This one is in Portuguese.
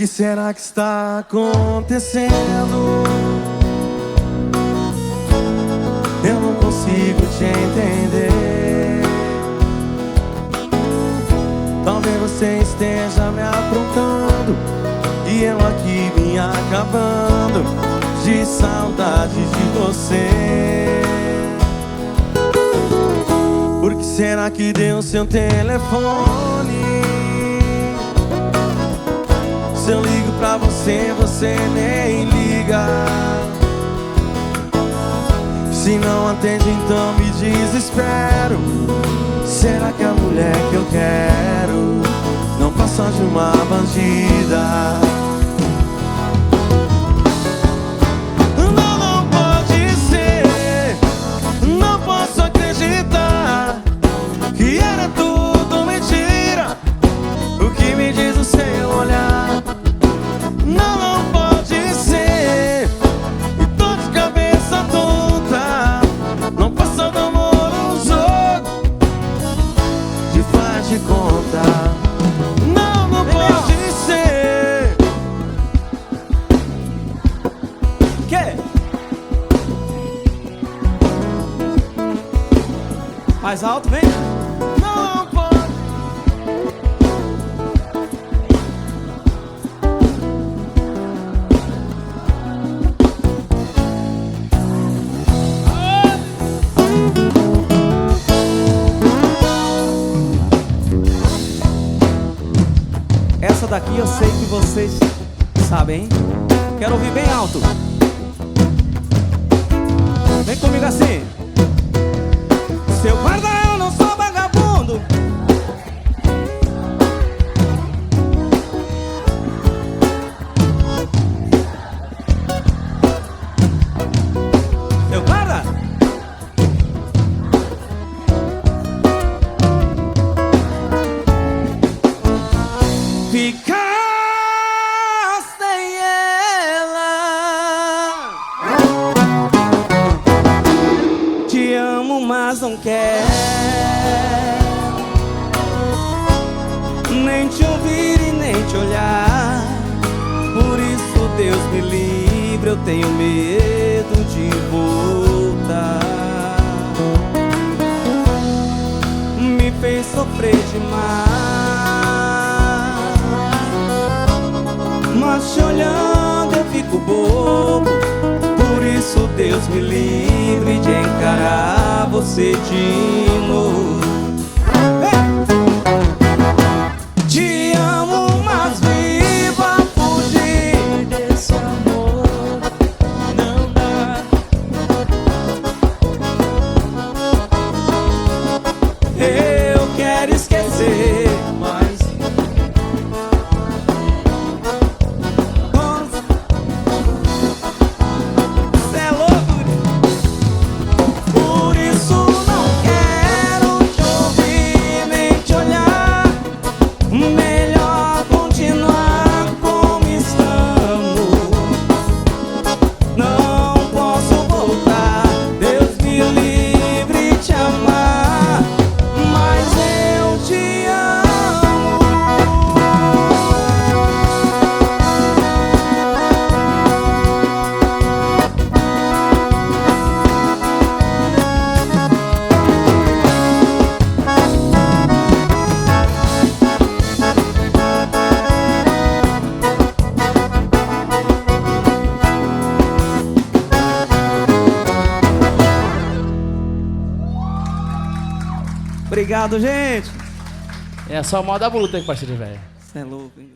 será que está acontecendo? Eu não consigo te entender. Talvez você esteja me aprontando e eu aqui me acabando de saudade de você. Por que será que deu seu telefone? Se eu ligo pra você, você nem liga. Se não atende, então me desespero. Será que a mulher que eu quero não passa de uma bandida? Não pode ser. Não posso acreditar que era tudo mentira o que me diz o seu olhar. Não pode ser. E tô de cabeça tonta. Não passa do amor um jogo de faz de conta. Não pode ser. Que? Mais alto, vem. Não pode. Essa daqui eu sei que vocês sabem, hein? Quero ouvir bem alto. Vem comigo assim. Seu guarda, eu não sou vagabundo. Seu guarda. Ficar sem ela. Te amo, mas não quero nem te ouvir e nem te olhar. Por isso, Deus me livre, eu tenho medo de voltar. Me fez sofrer demais, mas te olhando eu fico bobo. Por isso Deus me livre de encarar você de novo. Te amo, mas vivo a fugir desse amor. Não dá. Eu quero esquecer, mas obrigado, gente. É só moda bruta, hein, parceiro velho. Você é louco, hein?